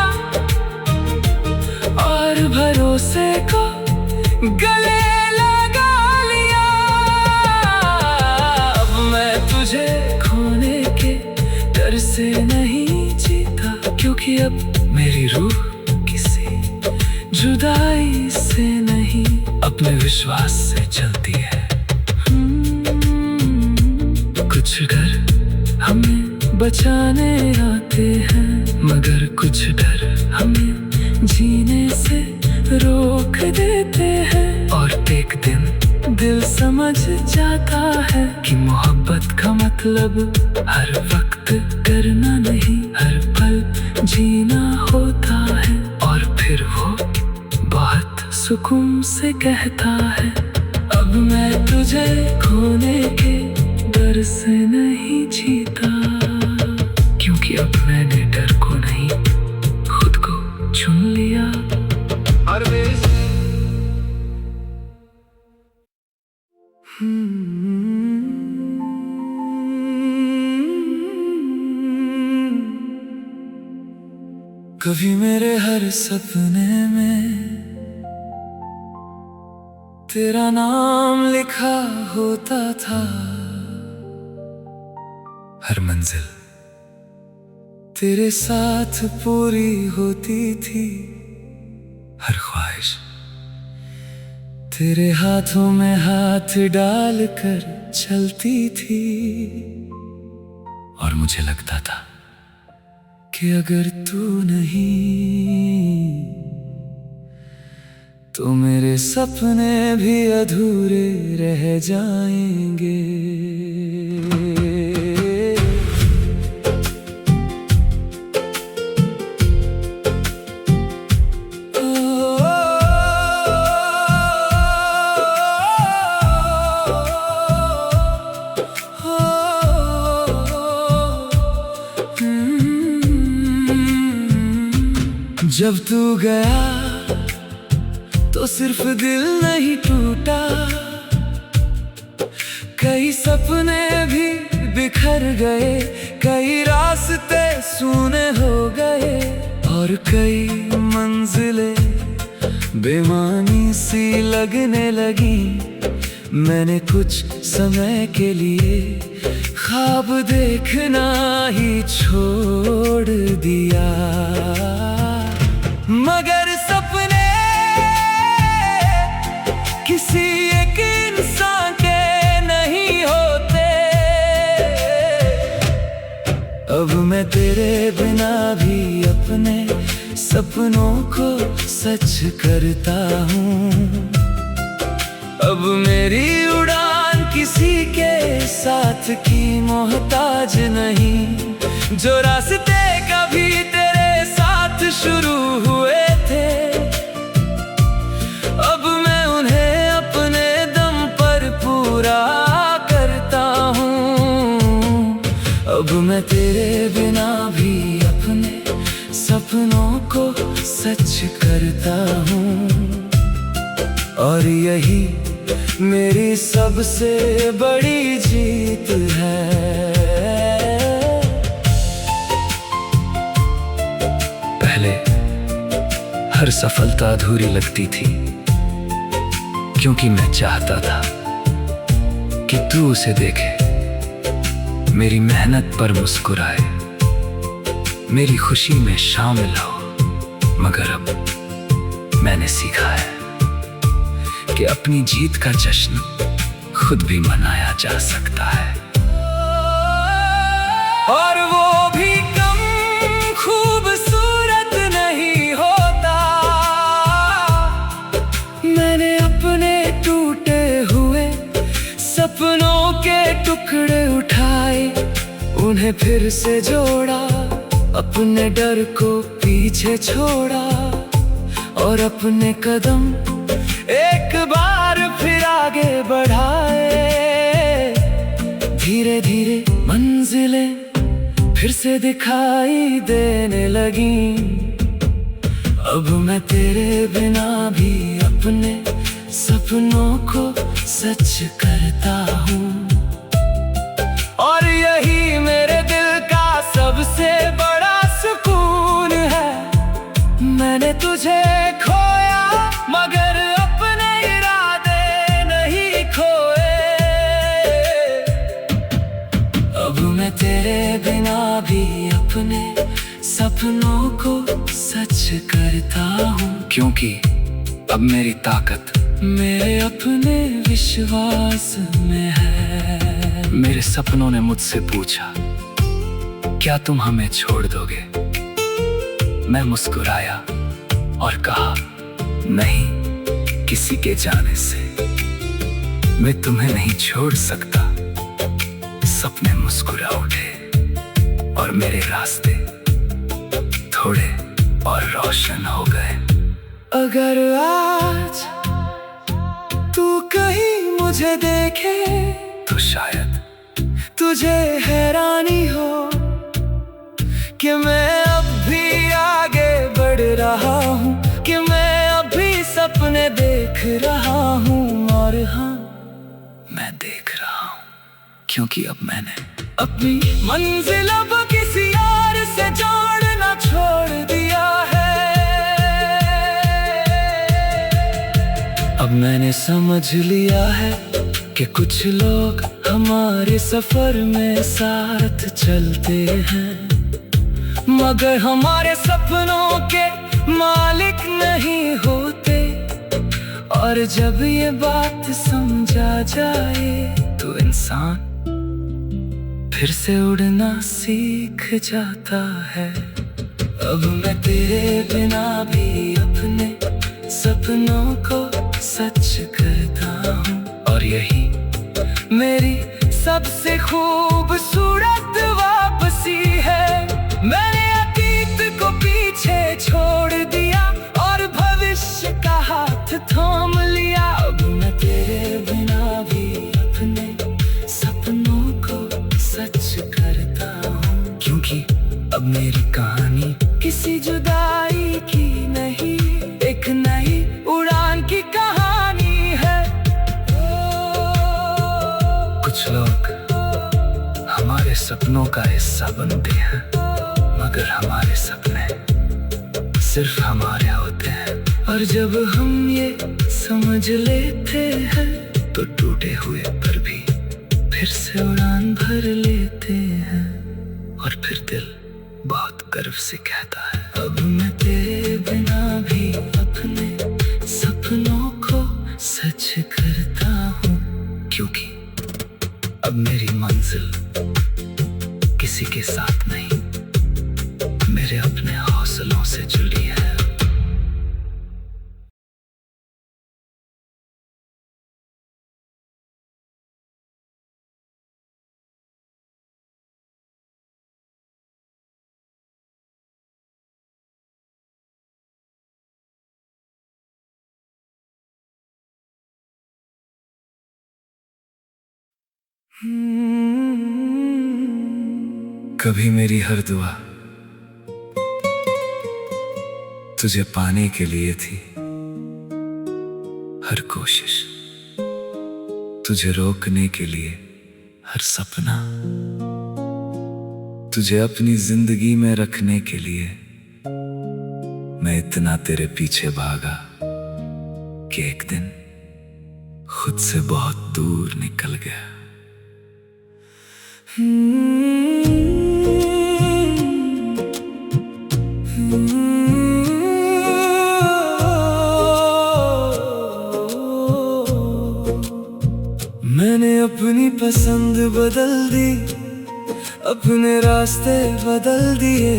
और भरोसे को गले लगा लिया। अब मैं तुझे खोने के डर से नहीं जीता, क्योंकि अब मेरी रूह किसी जुदाई से नहीं, अपने विश्वास से चलती है। कुछ डर हमें बचाने आते हैं, मगर कुछ डर हमें जीने से रोक देते हैं। और एक दिन दिल समझ जाता है कि मोहब्बत का मतलब हर वक्त करना नहीं, हर पल जीना होता है। और फिर वो बहुत सुकून से कहता है, अब मैं तुझे खोने के डर से नहीं जीता, क्योंकि अब मैंने डर को नहीं, खुद को चुन लिया। कभी मेरे हर सपने में तेरा नाम लिखा होता था, हर मंजिल तेरे साथ पूरी होती थी, हर ख्वाहिश तेरे हाथों में हाथ डालकर चलती थी। और मुझे लगता था कि अगर तू नहीं तो मेरे सपने भी अधूरे रह जाएंगे। जब तू गया तो सिर्फ दिल नहीं टूटा, कई सपने भी बिखर गए, कई रास्ते सूने हो गए, और कई मंजिलें बेमानी सी लगने लगी। मैंने कुछ समय के लिए ख्वाब देखना ही छोड़ दिया, मगर सपने किसी एक इंसान के नहीं होते। अब मैं तेरे बिना भी अपने सपनों को सच करता हूँ। अब मेरी उड़ान किसी के साथ की मोहताज नहीं, जो रास्ते कभी तेरे साथ शुरू हुए थे, अब मैं उन्हें अपने दम पर पूरा करता हूँ। अब मैं तेरे बिना भी अपने सपनों को सच करता हूँ, और यही मेरी सबसे बड़ी जीत है। पहले हर सफलता अधूरी लगती थी, क्योंकि मैं चाहता था कि तू उसे देखे, मेरी मेहनत पर मुस्कुराए, मेरी खुशी में शामिल हो। मगर अब मैंने सीखा है कि अपनी जीत का जश्न खुद भी मनाया जा सकता है। और वो भी कम खूबसूरत नहीं होता। मैंने अपने टूटे हुए सपनों के टुकड़े उठाए, उन्हें फिर से जोड़ा, अपने डर को पीछे छोड़ा और अपने कदम एक बार फिर आगे बढ़ाए। धीरे धीरे मंजिलें फिर से दिखाई देने लगी। अब मैं तेरे बिना भी अपने सपनों को सच करता हूँ, और यही मेरे दिल का सबसे बड़ा सुकून है। मैंने तुझे खोया मगर अपने इरादे नहीं खोए। अब मैं तेरे बिना भी अपने सपनों को सच करता हूँ, क्योंकि अब मेरी ताकत मेरे अपने विश्वास में है। मेरे सपनों ने मुझसे पूछा, क्या तुम हमें छोड़ दोगे? मैं मुस्कुराया और कहा, नहीं, किसी के जाने से मैं तुम्हें नहीं छोड़ सकता। सपने मुस्कुरा उठे और मेरे रास्ते थोड़े और रोशन हो गए। अगर आज तू कहीं मुझे देखे तो शायद तुझे हैरानी हो कि मैं अब भी आगे बढ़ रहा हूँ, कि मैं अभी सपने देख रहा हूँ। और हाँ, मैं देख रहा हूँ, क्योंकि अब मैंने अपनी मंजिल अब किसी और से जोड़ना छोड़ दिया है। अब मैंने समझ लिया है कि कुछ लोग हमारे सफर में साथ चलते हैं, मगर हमारे सपनों के मालिक नहीं होते। और जब ये बात समझा जाए तो इंसान फिर से उड़ना सीख जाता है। अब मैं तेरे बिना भी अपने सपनों को सच करता हूँ, और यही मेरी सबसे खूबसूरत वापसी है। मैंने अतीत को पीछे छोड़ दिया और भविष्य का हाथ थाम लिया। अब मैं तेरे बिना भी अपने सपनों को सच करता हूँ, क्योंकि अब मेरी कहानी किसी जुदाई की नहीं, एक नई उड़ान की कहानी है। कुछ लोग हमारे सपनों का हिस्सा बनते हैं, मगर हमारे सपने सिर्फ हमारे होते हैं। और जब हम ये समझ लेते हैं तो टूटे हुए पर भी फिर से उड़ान भर लेते हैं। और फिर दिल बहुत गर्व से कहता है, अब मैं तेरे बिना भी अपने सपनों को सच करता हूँ, क्योंकि अब मेरी मंजिल किसी के साथ नहीं, मेरे अपने हौसलों से जुड़ी है। कभी मेरी हर दुआ तुझे पाने के लिए थी, हर कोशिश तुझे रोकने के लिए, हर सपना तुझे अपनी जिंदगी में रखने के लिए। मैं इतना तेरे पीछे भागा कि एक दिन खुद से बहुत दूर निकल गया। अपनी पसंद बदल दी, अपने रास्ते बदल दिए,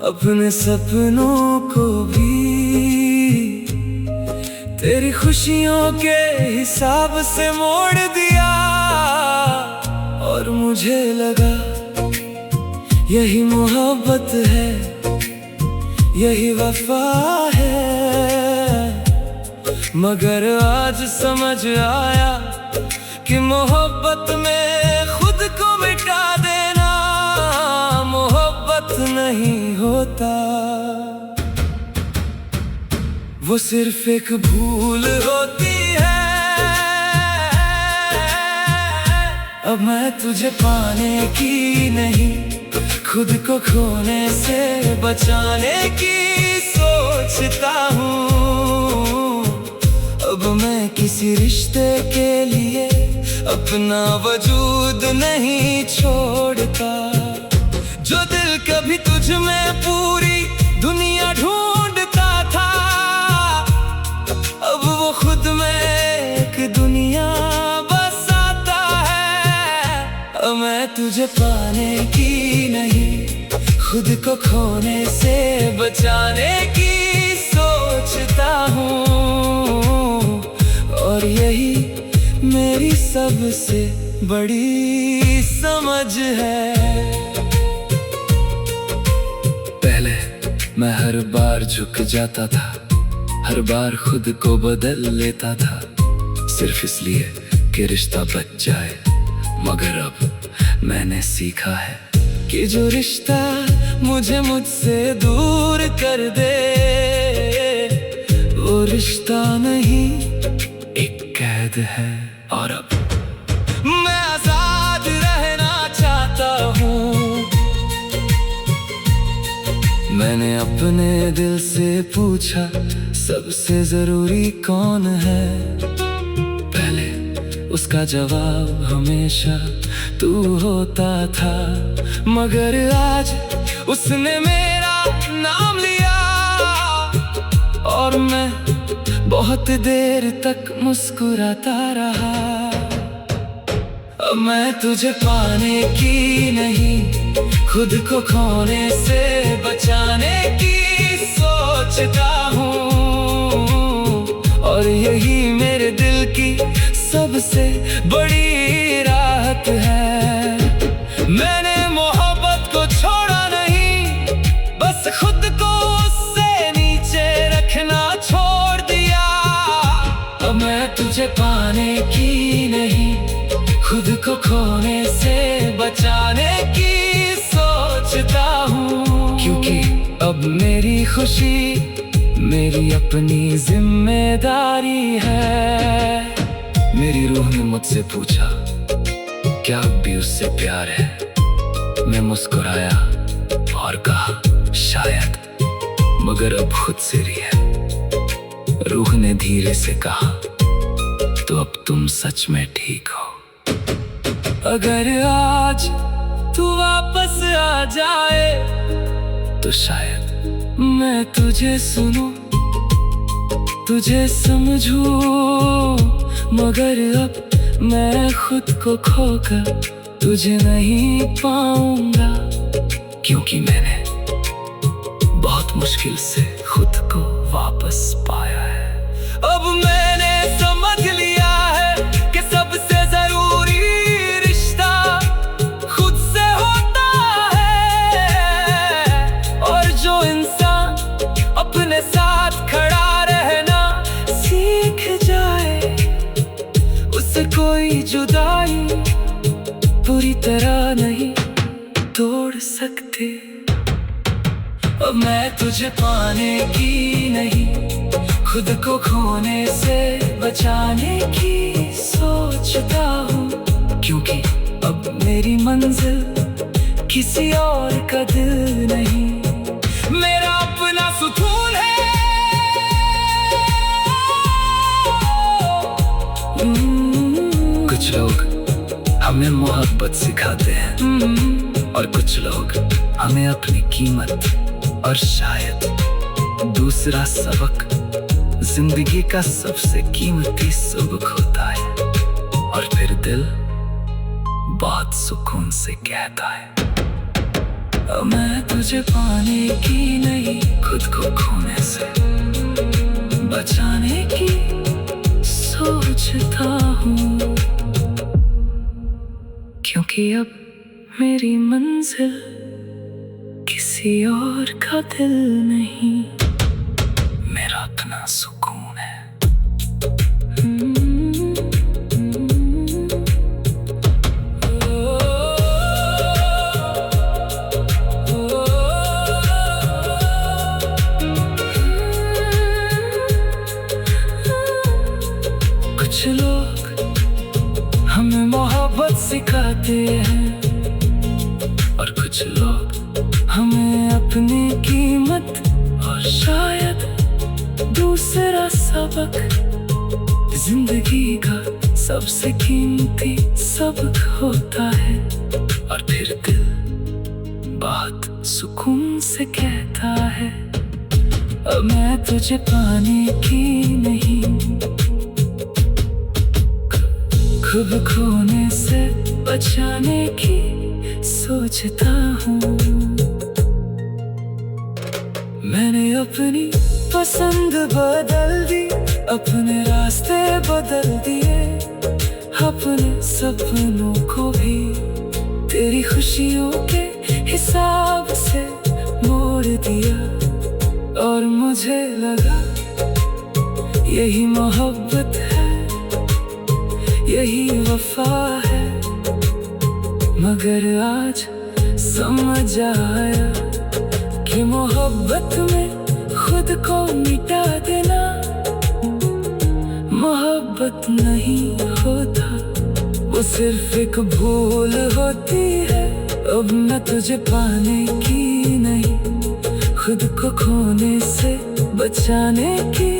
अपने सपनों को भी तेरी खुशियों के हिसाब से मोड़ दिया। और मुझे लगा यही मोहब्बत है, यही वफा है, मगर आज समझ आया कि मोहब्बत में खुद को मिटा देना मोहब्बत नहीं होता, वो सिर्फ एक भूल होती है। अब मैं तुझे पाने की नहीं, खुद को खोने से बचाने की सोचता हूँ। अब मैं किसी रिश्ते के लिए अपना वजूद नहीं छोड़ता। जो दिल कभी तुझ में पूरी दुनिया ढूंढता था, अब वो खुद में एक दुनिया बसाता है। अब मैं तुझे पाने की नहीं, खुद को खोने से बचाने की सोचता हूँ। और यही मेरी सबसे बड़ी समझ है। पहले मैं हर बार झुक जाता था, हर बार खुद को बदल लेता था, सिर्फ इसलिए कि रिश्ता बच जाए। मगर अब मैंने सीखा है कि जो रिश्ता मुझे मुझसे दूर कर दे, वो रिश्ता नहीं एक कैद है। और अब मैं आजाद रहना चाहता हूँ। मैंने अपने दिल से पूछा सबसे जरूरी कौन है। पहले उसका जवाब हमेशा तू होता था, मगर आज उसने मेरा नाम लिया। और मैं बहुत देर तक मुस्कुराता रहा। अब मैं तुझे पाने की नहीं, खुद को खोने से बचाने की सोचता हूँ। और यही मेरे दिल की सबसे बड़ी राहत है। मैंने मोहब्बत को छोड़ा नहीं, बस खुद को उससे नीचे रखना छोड़ दिया। अब मैं तुझे पाने की नहीं, खुद को खोने से बचाने की सोचता हूँ। क्योंकि अब मेरी खुशी मेरी अपनी जिम्मेदारी है। मेरी रूह ने मुझसे पूछा क्या अब भी उससे प्यार है। मैं मुस्कुराया और कहा शायद, मगर अब खुद से रही है। रूह ने धीरे से कहा तो अब तुम सच में ठीक हो। अगर आज तू वापस आ जाए तो शायद मैं तुझे सुनूं, तुझे समझूं। मगर अब मैं खुद को खोकर तुझे नहीं पाऊंगा, क्योंकि मैंने बहुत मुश्किल से खुद को वापस पाया है। अब मैंने समझ लिया है कि सबसे जरूरी रिश्ता खुद से होता है। और जो इंसान अपने साथ खड़ा रहना सीख जाए, उससे कोई जुदाई पूरी तरह नहीं तोड़ सकते। अब मैं तुझे पाने की नहीं, खुद को खोने से बचाने की सोचता हूँ। क्योंकि अब मेरी मंजिल किसी और का दिल नहीं, मेरा अपना सुकून है। कुछ लोग हमें मोहब्बत सिखाते हैं और कुछ लोग हमें अपनी कीमत, और शायद दूसरा सबक जिंदगी का सबसे कीमती सबक होता है। और फिर दिल बहुत सुकून से कहता है, अब मैं तुझे पाने की नहीं, खुद को खोने से बचाने की सोचता हूँ। क्योंकि अब मेरी मंजिल किसी और का दिल नहीं, मेरा अपना सुकून है। कुछ लोग हमें मोहब्बत सिखाते हैं और कुछ लोग हमें अपनी कीमत, और शायद दूसरा सबक जिंदगी का सबसे कीमती सबक होता है। और फिर दिल बहुत सुकून से कहता है, अब मैं तुझे पाने की नहीं, खुद खोने से बचाने की सोचता हूँ। मैंने अपनी पसंद बदल दी, अपने रास्ते बदल दिए, अपने सपनों को भी तेरी खुशियों के हिसाब से मोड़ दिया। और मुझे लगा यही मोहब्बत है, यही वफा है, मगर आज समझ आया कि मोहब्बत में खुद को मिटा देना मोहब्बत नहीं होता, वो सिर्फ एक भूल होती है। अब मैं तुझे पाने की नहीं, खुद को खोने से बचाने की